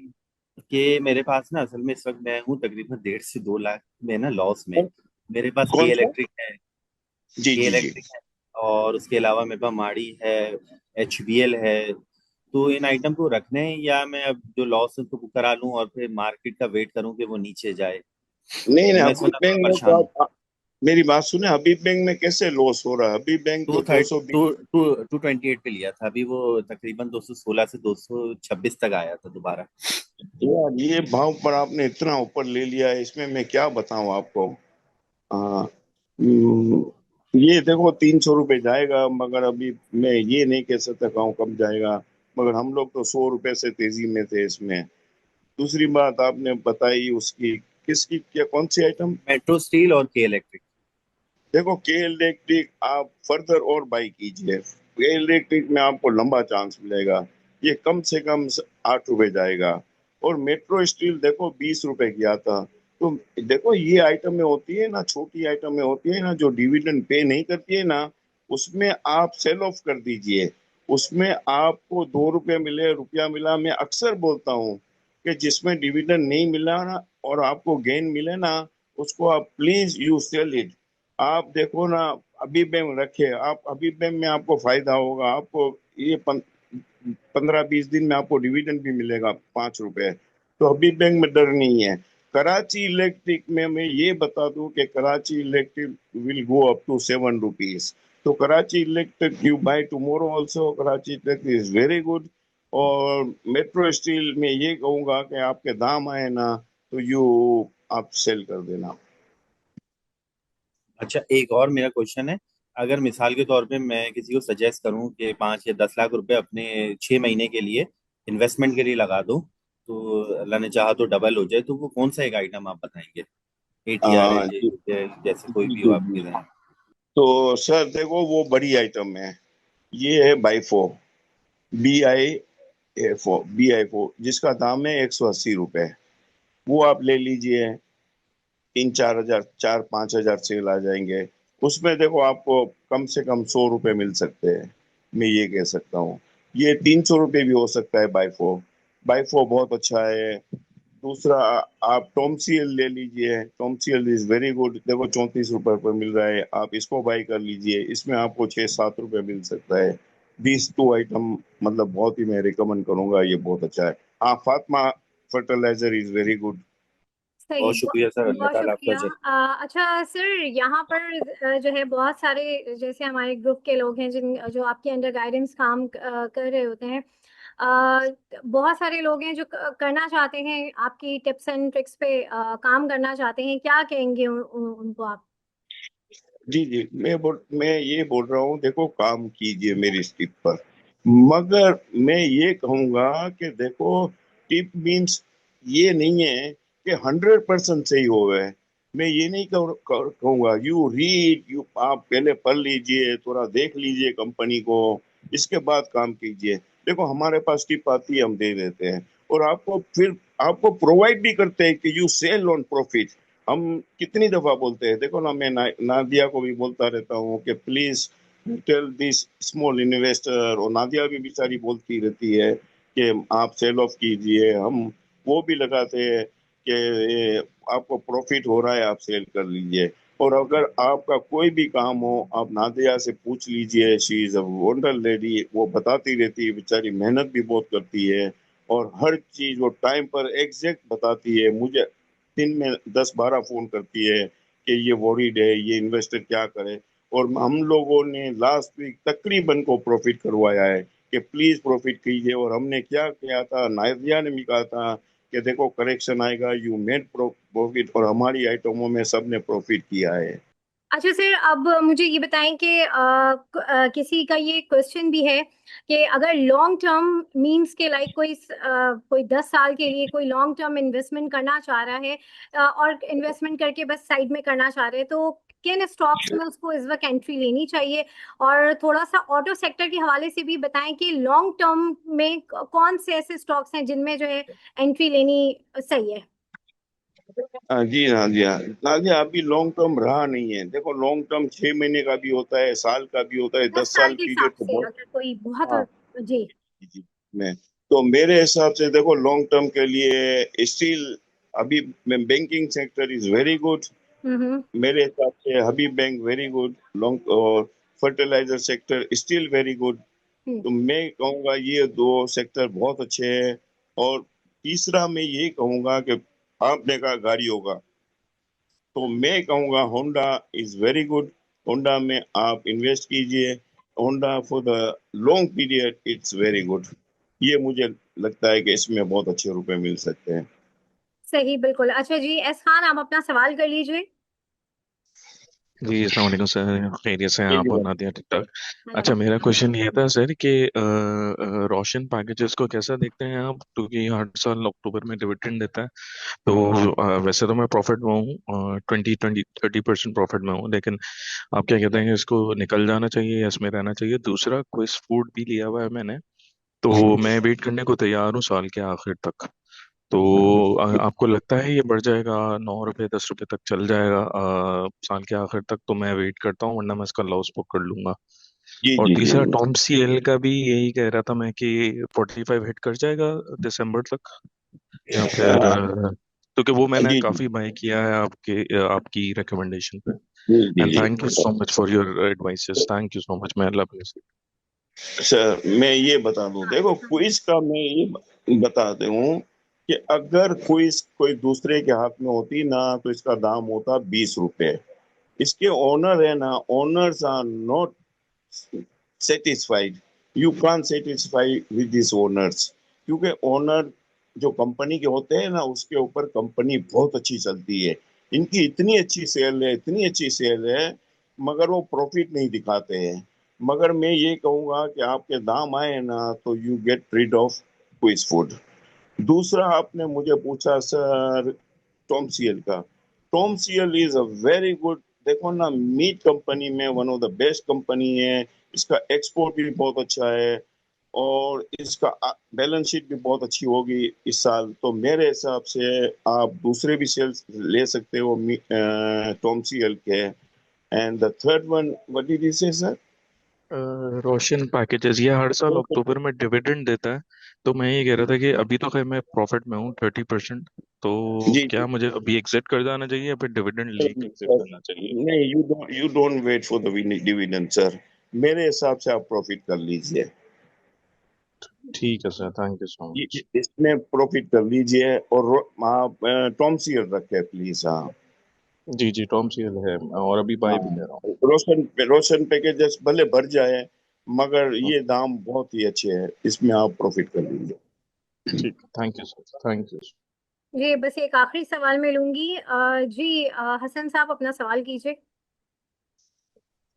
कि मेरे पास ना असल में इस वक्त मैं हूँ तकरीबन 1.5 से 2 लाख में ना लॉस में। मेरे पास के कौन सा? इलेक्ट्रिक है, जी के जी जी। इलेक्ट्रिक है, और उसके अलावा मेरे पास माड़ी है, HBL है। तो इन आइटम को रखने हैं या मैं अब जो लॉस है उसको बुक करा लूं और फिर मार्केट का वेट करूं कि वो नीचे जाए? नहीं नहीं, तो मैं हबीब थोड़ा बैंक में तो परेशान हूँ। मेरी बात सुने, हबीब बैंक में कैसे लॉस हो रहा है? हबीब बैंक टू तो थर्ट 220। टू टू 228 पे लिया था, अभी वो तकरीबन 216 से 226 तक आया था दोबारा। यार ये भाव पर आपने इतना ऊपर ले लिया है, इसमें मैं क्या बताऊं आपको। हाँ। हम्म, ये देखो 300 रुपये जाएगा, मगर अभी मैं ये नहीं कह सकता कहूँ कब जाएगा। मगर हम लोग तो 100 रुपये से तेजी में थे इसमें। दूसरी बात आपने बताई उसकी, किसकी, क्या, कौन सी आइटम? मेट्रो स्टील और के इलेक्ट्रिक। देखो के इलेक्ट्रिक आप फर्दर और बाई कीजिए। के इलेक्ट्रिक में आपको लंबा चांस मिलेगा। ये कम से कम 8 रुपए जाएगा। और मेट्रो स्टील देखो 20 रुपए किया था। तो देखो ये आइटमें होती है ना, छोटी आइटमें होती है ना, जो डिविडेंड पे नहीं करती है ना, उसमें आप सेल ऑफ कर दीजिए। उसमें आपको 2 रुपये मिले, रुपया मिला, मैं अक्सर बोलता हूँ कि जिसमें डिविडेंड नहीं मिला ना और आपको गेन मिले ना, उसको आप प्लीज यू सेल इट। आप देखो ना, अभी बैंक रखे आप, अभी बैंक में आपको फायदा होगा। आपको ये 15-20 दिन में आपको डिविडेंड भी मिलेगा 5 रुपए। तो अभी बैंक में डर नहीं है। कराची इलेक्ट्रिक में मैं ये बता दूं कि Karachi electric will go up to 7 rupees. तो Karachi electric you buy tomorrow also, Karachi electric is very good. और मेट्रो स्टील में ये कहूंगा कि आपके दाम आए ना, तो यू आप सेल कर देना। अच्छा, एक और मेरा क्वेश्चन है। अगर मिसाल के तौर पे मैं किसी को सजेस्ट करूं कि 5 या 10 लाख रुपए अपने 6 महीने के लिए इन्वेस्टमेंट के लिए लगा दूं, तो अल्लाह ने चाहा तो डबल हो जाए, तो वो कौन सा एक आइटम आप बताएंगे? ATR है, जी जैसे कोई जी भी हो जी जी। आपके ज़हन तो सर देखो वो बड़ी आइटम है। ये है बाईफो, BI4 जिसका दाम है 180 रुपए। वो आप ले लीजिए। 3-4 हजार, 4-5 हजार सेल आ जाएंगे। उसमें देखो आपको कम से कम 100 रुपए मिल सकते हैं, मैं ये कह सकता हूँ। ये 300 रुपये भी हो सकता है बाईफो। बाईफो बहुत अच्छा है। दूसरा, आप टॉमसीएल ले लीजिए। टॉमसीएल इज वेरी गुड। देखो 34 रुपए पर मिल रहा है, आप इसको बाई कर लीजिए। इसमें आपको 6-7 रुपए मिल सकता है। दीज टू आइटम मतलब बहुत ही मैं रिकमेंड करूंगा, ये बहुत अच्छा है। हाँ, Fatima fertilizer is very good. सही, बहुत शुक्रिया सर, अल्लाह बहुत ताला आपका शुक्रिया। अजर। अच्छा सर, यहाँ पर जो है बहुत सारे जैसे हमारे ग्रुप के लोग हैं जिन जो आपके अंडर गाइडेंस काम कर रहे होते हैं। बहुत सारे लोग हैं जो करना चाहते हैं, आपकी टिप्स एंड ट्रिक्स पे काम करना चाहते हैं, क्या कहेंगे उनको आप? जी जी, मैं ये बोल रहा हूँ, देखो काम कीजिए मेरी टिप पर। मगर मैं ये कहूंगा कि देखो, टिप मीन्स ये नहीं है कि 100% सही होवे। मैं ये नहीं कहूंगा। यू रीड, यू आप पहले पढ़ लीजिए, थोड़ा देख लीजिए कंपनी को, इसके बाद काम कीजिए। देखो हमारे पास टिप आती है, हम दे देते हैं। और आपको फिर आपको प्रोवाइड भी करते हैं कि यू सेल ऑन प्रॉफिट। हम कितनी दफा बोलते हैं, देखो ना, मैं नादिया को भी बोलता रहता हूँ कि please tell this small investor. और नादिया भी बेचारी बोलती रहती है कि आप सेल ऑफ कीजिए। हम वो भी लगाते हैं कि ये आपको प्रॉफिट हो रहा है, आप सेल कर लीजिए। और अगर आपका कोई भी काम हो, आप नादिया से पूछ लीजिए। She is a wonder lady, वो बताती रहती है, बेचारी मेहनत भी बहुत करती है। और हर चीज वो टाइम पर एग्जैक्ट बताती है मुझे। दिन में 10-12 फोन करती है कि ये वॉरिड है, ये इन्वेस्टर क्या करे। और हम लोगों ने लास्ट वीक तकरीबन को प्रॉफिट करवाया है कि प्लीज प्रॉफिट कीजिए। और हमने क्या किया था, नायदिया ने भी कहा था कि देखो करेक्शन आएगा, यू मेड प्रॉफिट। और हमारी आइटमों में सबने प्रॉफिट किया है। अच्छा सर, अब मुझे ये बताएं कि किसी का ये क्वेश्चन भी है कि अगर लॉन्ग टर्म मींस के लाइक कोई 10 साल के लिए कोई लॉन्ग टर्म इन्वेस्टमेंट करना चाह रहा है, और इन्वेस्टमेंट करके बस साइड में करना चाह रहे हैं, तो किन स्टॉक्स में उसको इस वक्त एंट्री लेनी चाहिए? और थोड़ा सा ऑटो सेक्टर के हवाले से भी बताएं कि लॉन्ग टर्म में कौन से ऐसे स्टॉक्स हैं जिनमें जो है एंट्री लेनी सही है? हाँ जी, हाँ जी, हाँ नादिया, अभी लॉन्ग टर्म रहा नहीं है। देखो लॉन्ग टर्म 6 महीने का भी होता है, साल का भी होता है, 10 साल 10 साल के पीरियड हिसाब तो से बहुत। अगर कोई बहुत। हाँ जी। जी जी। मैं तो मेरे हिसाब से देखो लॉन्ग टर्म के लिए स्टील अभी banking sector is very good. मेरे हिसाब से Habib bank very good long, और fertilizer sector still very good. तो मैं कहूँगा ये दो सेक्टर बहुत अच्छे हैं। और तीसरा मैं ये कहूँगा कि आपने कहा गाड़ी होगा, तो मैं कहूँगा Honda is very good. Honda में आप इन्वेस्ट कीजिए। Honda for the long period it's very good. ये मुझे लगता है कि इसमें बहुत अच्छे रुपए मिल सकते हैं। सही, बिल्कुल। अच्छा जी, एस खान, आप अपना सवाल कर लीजिए। जी अस्सलाम वालेकुम सर, खैरियत से हैं जी आप जी और मैम। नादिया? ठीक ठाक। हाँ अच्छा, जी। मेरा क्वेश्चन ये था सर कि रोशन पैकेजेस को कैसा देखते हैं आप, क्योंकि हर साल अक्टूबर में डिविडेंड देता है। तो वैसे तो मैं प्रॉफिट में हूँ, 20-30% प्रॉफिट में हूँ, लेकिन आप क्या कहते हैं कि इसको निकल जाना चाहिए या इसमें रहना चाहिए? दूसरा, क्विज फूड भी लिया हुआ है मैंने, तो मैं वेट करने को तैयार हूँ साल के आखिर तक। तो आपको लगता है ये बढ़ जाएगा, 9 रुपये 10 रुपये तक चल जाएगा साल के आखिर तक? तो मैं वेट करता हूँ, वरना मैं इसका लॉस बुक कर लूंगा। जी और जी जी तीसरा, टॉम सी एल का भी यही कह रहा था मैं कि 45 हिट कर जाएगा दिसंबर तक, या फिर क्योंकि वो मैंने जी जी काफी बाय किया है आपकी रिकमेंडेशन पे। जी जी एंड जी। Thank you so much for your advices, thank you so much, मैं लव यू। सर मैं ये बता दूं, देखो क्विज का मैं ये बता दूं कि अगर क्विज कोई दूसरे के हाथ में होती ना तो इसका दाम होता 20 रुपए। इसके ओनर है ना, owners are not satisfied. You can satisfy with this owners, क्योंकि ओनर जो कंपनी के होते हैं ना उसके ऊपर कंपनी बहुत अच्छी चलती है। इनकी इतनी अच्छी सेल है, इतनी अच्छी सेल है, मगर वो प्रॉफिट नहीं दिखाते हैं। मगर मैं ये कहूंगा कि आपके दाम आए ना तो you get rid of Quice food. दूसरा आपने मुझे पूछा सर टॉम सीएल का। TOM CL is a very good. देखो ना, मीट कंपनी में one of the best company है। इसका एक्सपोर्ट भी बहुत अच्छा है, और इसका बैलेंस शीट भी बहुत अच्छी होगी इस साल। तो मेरे हिसाब से आप दूसरे भी सेल्स ले सकते हो टॉम सीएल के। And the third one what did you से सर? रोशन पैकेजेस ये हर साल अक्टूबर में डिविडेंड देता है, तो मैं ये कह रहा था कि अभी तो खैर मैं प्रॉफिट में हूँ 30%, तो जी क्या जी। मुझे अभी एग्जिट कर जाना चाहिए या फिर डिविडेंड लेके एग्जिट सर, करना चाहिए? नहीं, you don't wait for the dividend sir. मेरे हिसाब से आप प्रॉफिट कर लीजिए। ठीक है sir, thank you so much. इसमें प्रॉफिट कर लीजिए, और आप टॉम सीयर रखे प्लीज। हाँ जी जी, टॉम सीएल है और अभी बाय भी हाँ। ले रहा रोशन पैकेजेस भले बढ़ जाए, मगर हूँ। ये दाम बहुत ही अच्छे हैं, इसमें आप प्रॉफिट कर लीजिए। ठीक, thank you sir, thank you. जी, बस एक आखिरी सवाल मैं लूंगी। जी, हसन साहब, अपना सवाल कीजिए।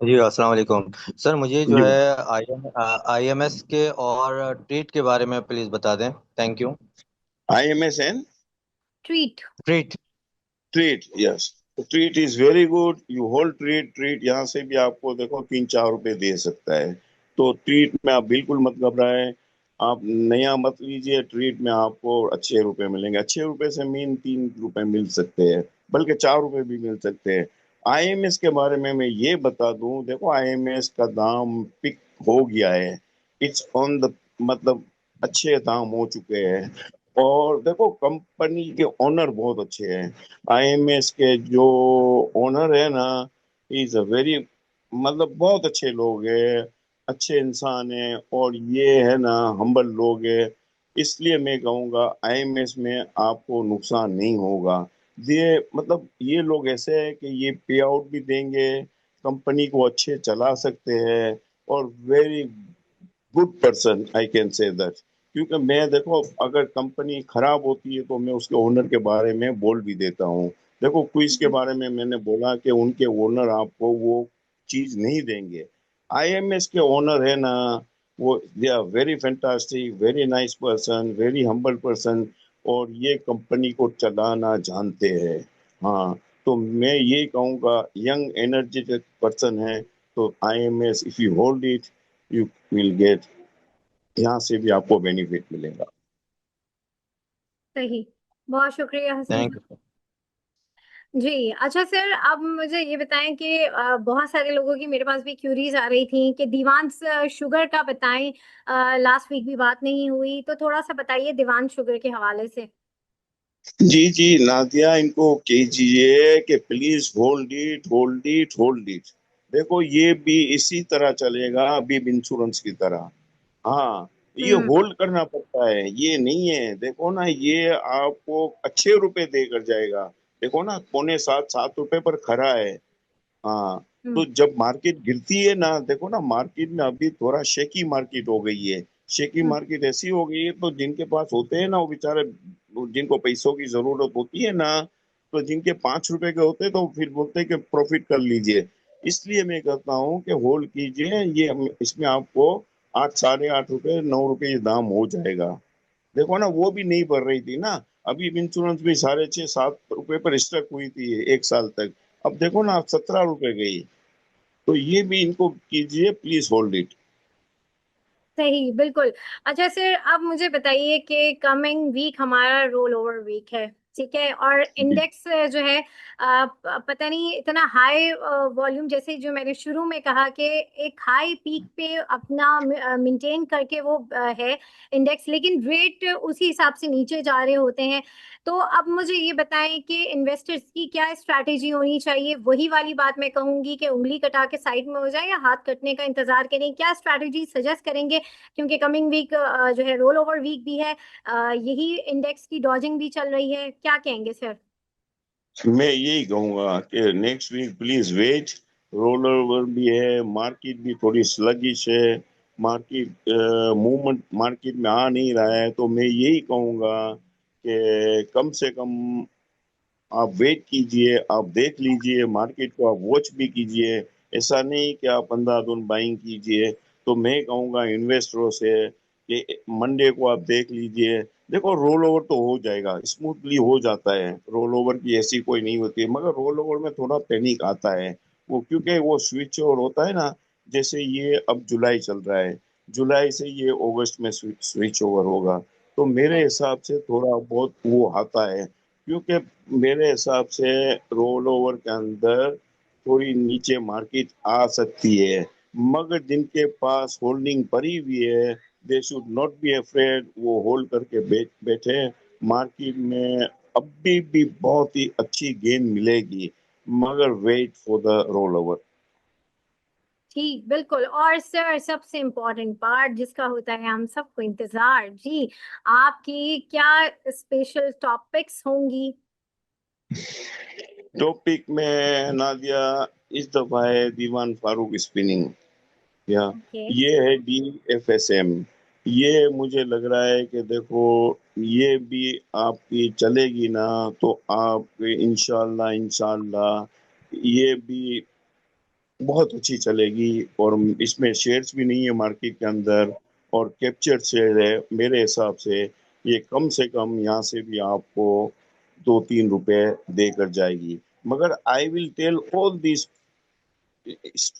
जी अस्सलाम वालेकुम सर, मुझे जो जी है आईएमएस के और ट्रीट के बारे में प्लीज बता दें। Thank you. IMSN treat. Treat. Treat, yes. Treat is very good. You hold treat. Treat यहाँ से भी आपको देखो 3-4 रुपए दे सकता है। तो ट्रीट में आप बिल्कुल मत घबराएं। आप नया मत लीजिए। ट्रीट में आपको अच्छे रुपए मिलेंगे। अच्छे रुपए से मीन 3 रुपए मिल सकते हैं, बल्कि 4 रुपए भी मिल सकते हैं। IMS के बारे में मैं ये बता दूं, देखो IMS का दाम पिक हो गया है। इट्स ऑन द, मतलब अच्छे दाम हो चुके हैं। और देखो कंपनी के ओनर बहुत अच्छे हैं। IMS के जो ओनर है ना, इज अ वेरी, मतलब बहुत अच्छे लोग हैं, अच्छे इंसान हैं, और ये है ना हम्बल लोग हैं। इसलिए मैं कहूँगा IMS में आपको नुकसान नहीं होगा। ये मतलब ये लोग ऐसे हैं कि ये पे आउट भी देंगे, कंपनी को अच्छे चला सकते हैं, और very good person I can say that. क्योंकि मैं देखो अगर कंपनी खराब होती है तो मैं उसके ओनर के बारे में बोल भी देता हूँ। देखो क्विज के बारे में मैंने बोला कि उनके ओनर आपको वो चीज नहीं देंगे। IMS के ओनर है ना, वो they are very fantastic, very nice person, very humble person, और ये कंपनी को चलाना जानते हैं। हाँ, तो मैं ये कहूँगा यंग एनर्जेटिक पर्सन है, तो IMS if you hold it you will get, यहाँ से भी आपको बेनिफिट मिलेगा। सही, बहुत शुक्रिया हसन थैंक साहब। यू। जी, अच्छा सर, अब मुझे ये बताएँ कि बहुत सारे लोगों की मेरे पास भी क्यूरीज़ आ रही थी कि दीवान शुगर का बताएँ। लास्ट वीक भी बात नहीं हुई, तो थोड़ा-सा बताइए दीवान शुगर के हवाले से। जी जी नादिया, इनको कीजिए कि please hold it, hold it, hold it. देखो ये भी इसी तरह चलेगा, अभी इंश्योरेंस की तरह। हाँ, ये हुँ। होल्ड करना पड़ता है, ये नहीं है। देखो ना, ये आपको अच्छे रुपए देकर जाएगा। देखो ना, पौने 7 रुपए पर खड़ा है। हाँ, हुँ। तो जब मार्केट गिरती है ना, देखो ना, मार्केट में अभी थोड़ा शेकी मार्केट हो गई है। शेकी हुँ। मार्केट ऐसी हो गई है, तो जिनके पास होते हैं ना, वो बेचारे, जिनको पैसों की जरूरत होती है ना, तो जिनके 5 रुपए के होते हैं, तो फिर बोलते हैं कि प्रॉफिट कर लीजिए। इसलिए मैं कहता हूँ कि होल्ड कीजिए। ये इसमें आपको 8, 8.5 रुपए, 9 रुपए ये दाम हो जाएगा। देखो ना, वो भी नहीं बढ़ रही थी ना। अभी इंश्योरेंस भी 6.5, 7 रुपए पर स्टक हुई थी 1 साल तक। अब देखो ना, 17 रुपए गई। तो ये भी इनको कीजिए, प्लीज होल्ड इट। सही, बिल्कुल। अच्छा सर, अब मुझे बताइए कि कमिंग वीक हमारा रोल ओवर वीक है, ठीक है? और इंडेक्स जो है पता नहीं इतना हाई वॉल्यूम, जैसे जो मैंने शुरू में कहा कि एक हाई पीक पे अपना मेंटेन करके वो है इंडेक्स, लेकिन रेट उसी हिसाब से नीचे जा रहे होते हैं। तो अब मुझे ये बताएं कि इन्वेस्टर्स की क्या स्ट्रैटेजी होनी चाहिए? वही वाली बात मैं कहूंगी कि उंगली कटा के साइड में हो जाए या हाथ कटने का इंतजार करें? क्या स्ट्रैटेजी सजेस्ट करेंगे? क्योंकि कमिंग वीक जो है रोल ओवर वीक भी है, यही इंडेक्स की डॉजिंग भी चल रही है, क्या कहेंगे सर? मैं यही कहूंगा कि next week please wait. Roll over भी है, मार्केट भी थोड़ी स्लगिश है। मार्केट मूवमेंट मार्केट में आ नहीं रहा है, तो मैं यही कहूंगा कि कम से कम आप वेट कीजिए, आप देख लीजिए मार्केट को, आप वॉच भी कीजिए। ऐसा नहीं कि आप अंधाधुंध बाइंग कीजिए। तो मैं कहूँगा इन्वेस्टरों से कि मंडे को आप देख लीजिए। देखो, रोल ओवर तो हो जाएगा, स्मूथली हो जाता है। रोल ओवर की ऐसी कोई नहीं होती है, मगर रोल ओवर में थोड़ा पैनिक आता है। वो क्योंकि वो स्विच ओवर होता है ना। जैसे ये अब जुलाई चल रहा है, जुलाई से ये अगस्त में स्विच ओवर होगा। तो मेरे हिसाब से थोड़ा बहुत वो आता है, क्योंकि मेरे हिसाब से रोल ओवर के अंदर थोड़ी नीचे मार्केट आ सकती है। मगर जिनके पास होल्डिंग पड़ी हुई है, they should not be afraid. वो होल्ड करके बैठे। मार्केट में अभी भी बहुत ही अच्छी गेन मिलेगी, मगर wait for the roll over. ठीक, बिल्कुल। और सर, सबसे इम्पोर्टेंट पार्ट जिसका होता है हम सबको इंतजार, जी, आपकी क्या स्पेशल टॉपिक्स होंगी? टॉपिक में नादिया, इस दफा है दीवान फारूक स्पिनिंग, या ओके। ये है DFSM। ये मुझे लग रहा है कि देखो, ये भी आपकी चलेगी ना, तो आप इंशाल्लाह इंशाल्लाह ये भी बहुत अच्छी चलेगी। और इसमें शेयर्स भी नहीं है मार्केट के अंदर, और कैप्चर शेयर है। मेरे हिसाब से ये कम से कम यहाँ से भी आपको 2-3 रुपए देकर जाएगी। मगर I will tell all this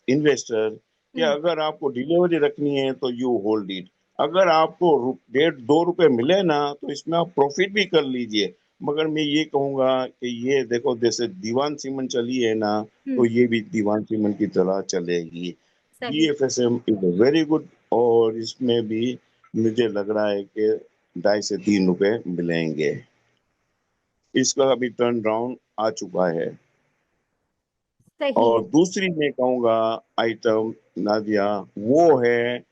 investor कि हुँ। अगर आपको डिलीवरी रखनी है तो यू होल्ड इट। अगर आपको 1.5-2 रुपए मिले ना, तो इसमें आप प्रॉफिट भी कर लीजिए। मगर मैं ये कहूंगा कि ये देखो, जैसे दीवान सीमेंट चली है ना, तो हुँ। ये भी दीवान सीमेंट की तरह चलेगी। सही। DFSM is very good. और इसमें भी मुझे लग रहा है कि 2.5 से 3 रुपए मिलेंगे। इसका अभी टर्न राउंड आ चुका है। सही। और दूसरी मैं कहूंगा आइटम नादिया, वो है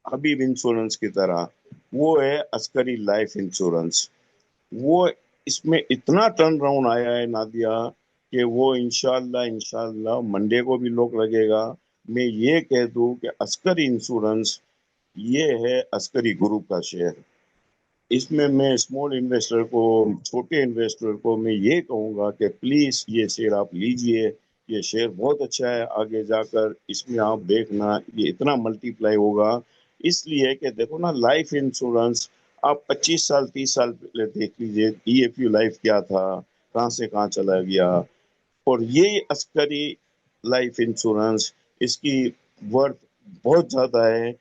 हबीब इंश्योरेंस की तरह, वो है अस्करी लाइफ इंश्योरेंस। वो इसमें इतना टर्न राउंड आया है नादिया, कि वो इंशाल्लाह इंशाल्लाह मंडे को भी लोग लगेगा। मैं ये कह दूं कि अस्करी इंश्योरेंस ये है अस्करी ग्रुप का शेयर। इसमें मैं स्मॉल इन्वेस्टर को, छोटे इन्वेस्टर को मैं ये कहूंगा कि प्लीज ये शेयर आप लीजिए। ये शेयर बहुत अच्छा है, आगे जाकर इसमें आप देखना ये इतना मल्टीप्लाई होगा। इसलिए कि देखो ना, लाइफ इंश्योरेंस आप 25 साल 30 साल पहले देख लीजिए, EFU लाइफ क्या था, कहाँ से कहाँ चला गया। और ये अस्करी लाइफ इंश्योरेंस, इसकी वर्थ बहुत ज्यादा है।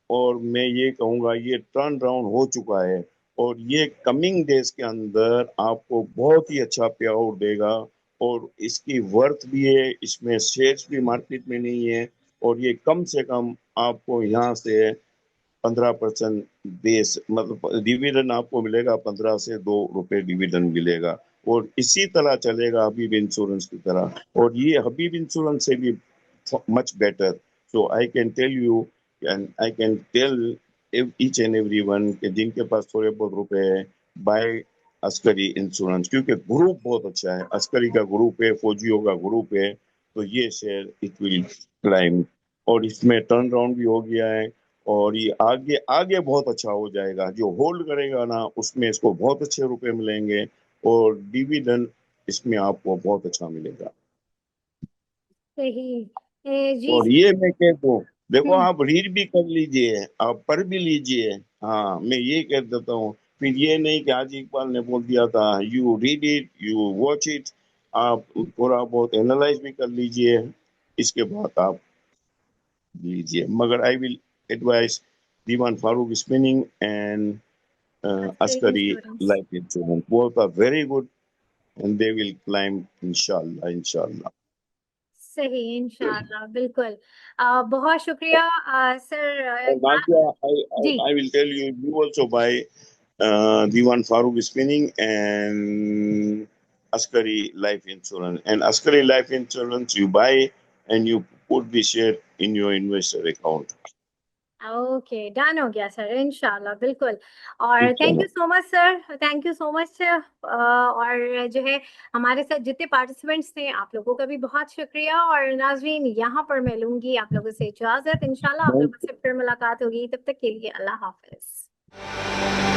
और मैं ये कहूँगा ये टर्न राउंड हो चुका है, और ये कमिंग डेज के अंदर आपको बहुत ही अच्छा पे आउट देगा। और इसकी वर्थ भी है, इसमें शेयर्स भी मार्केट में नहीं है, और ये कम से कम आपको यहाँ से 15% बेस मतलब डिविडेंड आपको मिलेगा, 15 से 2 रुपए डिविडेंड मिलेगा, और इसी तरह चलेगा हबीब इंश्योरेंस की तरह, और ये हबीब इंश्योरेंस से भी much better. So I can tell you and I can tell each and every one कि जिनके पास थोड़े बहुत रुपए है, बाय अस्करी इंश्योरेंस, क्योंकि ग्रुप बहुत अच्छा है, अस्करी का ग्रुप है, फौजियों का ग्रुप है, तो ये शेयर इट विल क्लाइम, और इसमें टर्न राउंड भी हो गया है, और ये आगे आगे बहुत अच्छा हो जाएगा। जो होल्ड करेगा ना उसमें इसको बहुत अच्छे रुपए मिलेंगे, और डिविडेंड इसमें आपको बहुत अच्छा मिलेगा। सही जी और ये मैं कहता हूँ, देखो हम्म, आप रीड भी कर लीजिए, आप पढ़ भी लीजिए। हाँ, मैं ये कह देता हूँ, फिर ये नहीं कि आज इकबाल ने बोल दिया था, you read it, you watch it, आप थोड़ा बहुत एनालाइज भी कर लीजिए, इसके बाद आप लीजिए। मगर I will advise Dewan Farooq spinning and Askari insurance. life insurance. Both are very good and they will climb inshallah, inshallah. सही इंशाल्लाह बिल्कुल। बहुत शुक्रिया सर। And Nadia, जी I will tell you, you also buy Diwan Farooq Spinning and Askari Life Insurance. And Askari Life Insurance you buy and you put the share in your investor account. Okay done हो गया सर इंशाल्लाह बिल्कुल। और thank Inshallah. You so much sir, thank you so much. और जो है हमारे साथ जितने पार्टिसिपेंट्स थे आप लोगों का भी बहुत शुक्रिया। और नाजरीन यहाँ पर मैं लूंगी आप लोगों से इजाजत, इंशाल्लाह आप लोगों से फिर मुलाकात होगी, तब तक के लिए अल्लाह हाफिज।